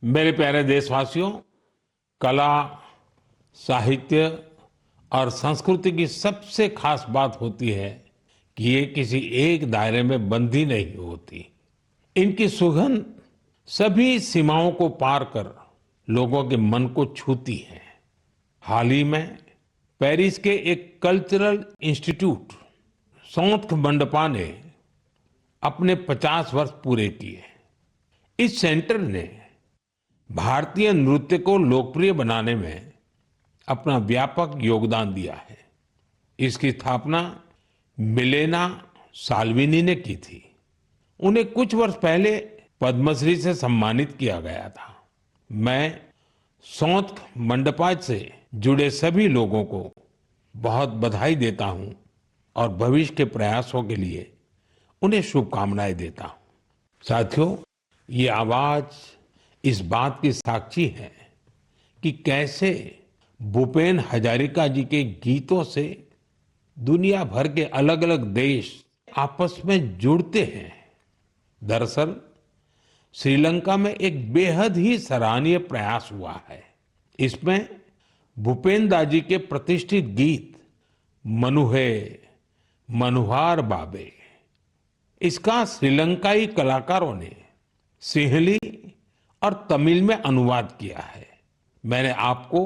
मेरे प्यारे देशवासियों, कला, साहित्य और संस्कृति की सबसे खास बात होती है कि ये किसी एक दायरे में बंधी नहीं होती। इनकी सुगंध सभी सीमाओं को पार कर लोगों के मन को छूती है। हाल ही में पेरिस के एक कल्चरल इंस्टीट्यूट सौंथ मंडपा ने अपने 50 वर्ष पूरे किए। इस सेंटर ने भारतीय नृत्य को लोकप्रिय बनाने में अपना व्यापक योगदान दिया है। इसकी स्थापना मिलेना साल्विनी ने की थी। उन्हें कुछ वर्ष पहले पद्मश्री से सम्मानित किया गया था। मैं सौंथ मंडपा से जुड़े सभी लोगों को बहुत बधाई देता हूं और भविष्य के प्रयासों के लिए उन्हें शुभकामनाएं देता हूं। साथियों, ये आवाज इस बात की साक्षी है कि कैसे भूपेन हजारिका जी के गीतों से दुनिया भर के अलग अलग देश आपस में जुड़ते हैं। दरअसल श्रीलंका में एक बेहद ही सराहनीय प्रयास हुआ है। इसमें भूपेन दा जी के प्रतिष्ठित गीत मनुहे मनुहार बाबे, इसका श्रीलंकाई कलाकारों ने सिंहली और तमिल में अनुवाद किया है। मैंने आपको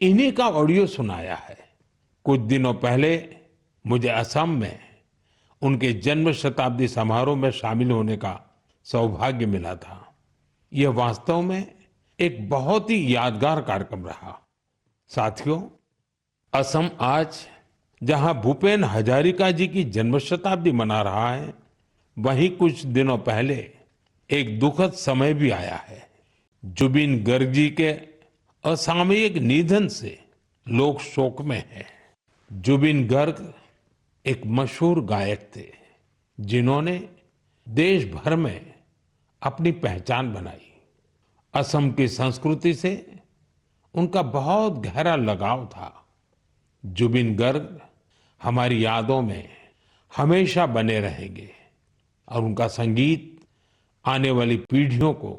इन्हीं का ऑडियो सुनाया है। कुछ दिनों पहले मुझे असम में उनके जन्म शताब्दी समारोह में शामिल होने का सौभाग्य मिला था। यह वास्तव में एक बहुत ही यादगार कार्यक्रम रहा। साथियों, असम आज जहां भूपेन हजारिका जी की जन्म शताब्दी मना रहा है, वहीं कुछ दिनों पहले एक दुखद समय भी आया है। जुबिन गर्ग जी के असामयिक निधन से लोग शोक में हैं। जुबिन गर्ग एक मशहूर गायक थे जिन्होंने देश भर में अपनी पहचान बनाई। असम की संस्कृति से उनका बहुत गहरा लगाव था। जुबिन गर्ग हमारी यादों में हमेशा बने रहेंगे और उनका संगीत आने वाली पीढ़ियों को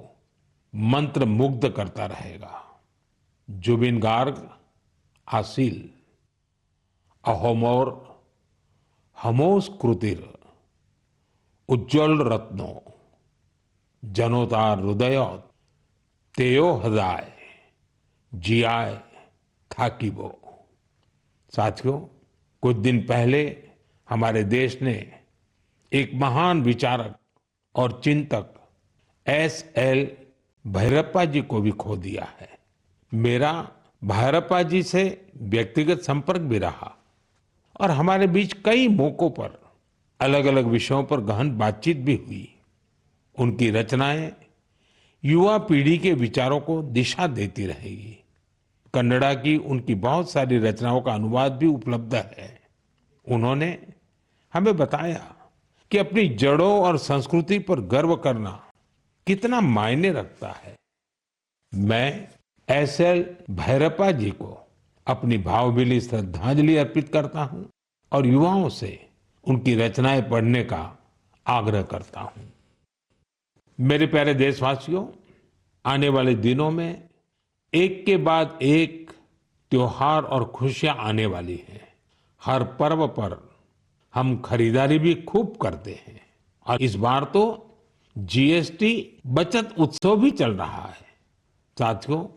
मंत्र मुग्ध करता रहेगा। जुबिन गार्ग आसिल अहोमोर हमोस कृतिर उज्ज्वल रत्नो जनोतार हृदय तेयो हृदय जियाय थाकिबो। साथियों, कुछ दिन पहले हमारे देश ने एक महान विचारक और चिंतक एस.एल. भैरप्पा जी को भी खो दिया है। मेरा भैरप्पा जी से व्यक्तिगत संपर्क भी रहा और हमारे बीच कई मौकों पर अलग अलग विषयों पर गहन बातचीत भी हुई। उनकी रचनाएं युवा पीढ़ी के विचारों को दिशा देती रहेगी। कन्नड़ा की उनकी बहुत सारी रचनाओं का अनुवाद भी उपलब्ध है। उन्होंने हमें बताया कि अपनी जड़ों और संस्कृति पर गर्व करना कितना मायने रखता है। मैं एस.एल. भैरप्पा जी को अपनी भावभीनी श्रद्धांजलि अर्पित करता हूं और युवाओं से उनकी रचनाएं पढ़ने का आग्रह करता हूं। मेरे प्यारे देशवासियों, आने वाले दिनों में एक के बाद एक त्योहार और खुशियां आने वाली हैं। हर पर्व पर हम खरीदारी भी खूब करते हैं और इस बार तो जीएसटी बचत उत्सव भी चल रहा है। साथियों,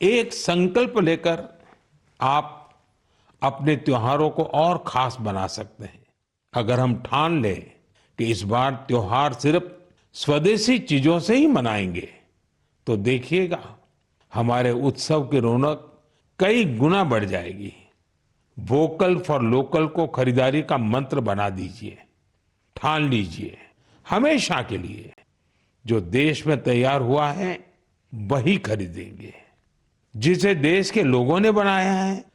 एक संकल्प लेकर आप अपने त्योहारों को और खास बना सकते हैं। अगर हम ठान लें कि इस बार त्योहार सिर्फ स्वदेशी चीजों से ही मनाएंगे, तो देखिएगा हमारे उत्सव की रौनक कई गुना बढ़ जाएगी। वोकल फॉर लोकल को खरीदारी का मंत्र बना दीजिए। ठान लीजिए हमेशा के लिए जो देश में तैयार हुआ है वही खरीदेंगे। जिसे देश के लोगों ने बनाया है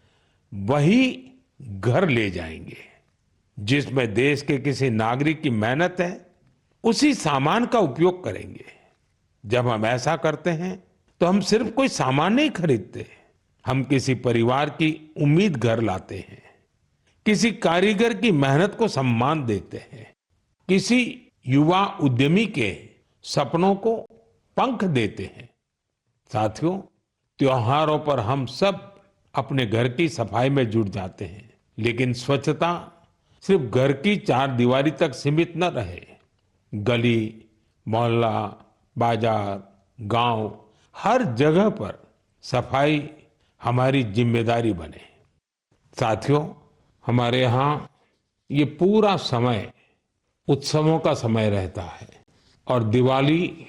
वही घर ले जाएंगे। जिसमें देश के किसी नागरिक की मेहनत है उसी सामान का उपयोग करेंगे। जब हम ऐसा करते हैं तो हम सिर्फ कोई सामान नहीं खरीदते, हम किसी परिवार की उम्मीद घर लाते हैं, किसी कारीगर की मेहनत को सम्मान देते हैं, किसी युवा उद्यमी के सपनों को पंख देते हैं। साथियों, त्योहारों पर हम सब अपने घर की सफाई में जुट जाते हैं, लेकिन स्वच्छता सिर्फ घर की चार दीवारी तक सीमित न रहे। गली, मोहल्ला, बाजार, गांव, हर जगह पर सफाई हमारी जिम्मेदारी बने। साथियों, हमारे यहाँ ये पूरा समय उत्सवों का समय रहता है और दिवाली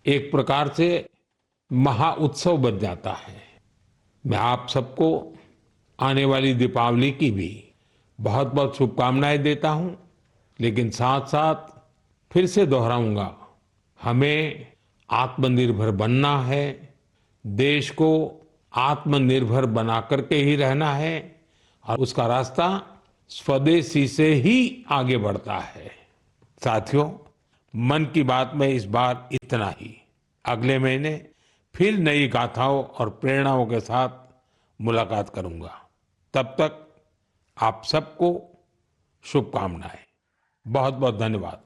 एक प्रकार से महा उत्सव बन जाता है। मैं आप सबको आने वाली दीपावली की भी बहुत बहुत शुभकामनाएं देता हूं, लेकिन साथ साथ फिर से दोहराऊंगा, हमें आत्मनिर्भर बनना है, देश को आत्मनिर्भर बना करके ही रहना है और उसका रास्ता स्वदेशी से ही आगे बढ़ता है। साथियों, मन की बात में इस बार इतना ही। अगले महीने फिर नई गाथाओं और प्रेरणाओं के साथ मुलाकात करूंगा। तब तक आप सबको शुभकामनाएं। बहुत बहुत धन्यवाद।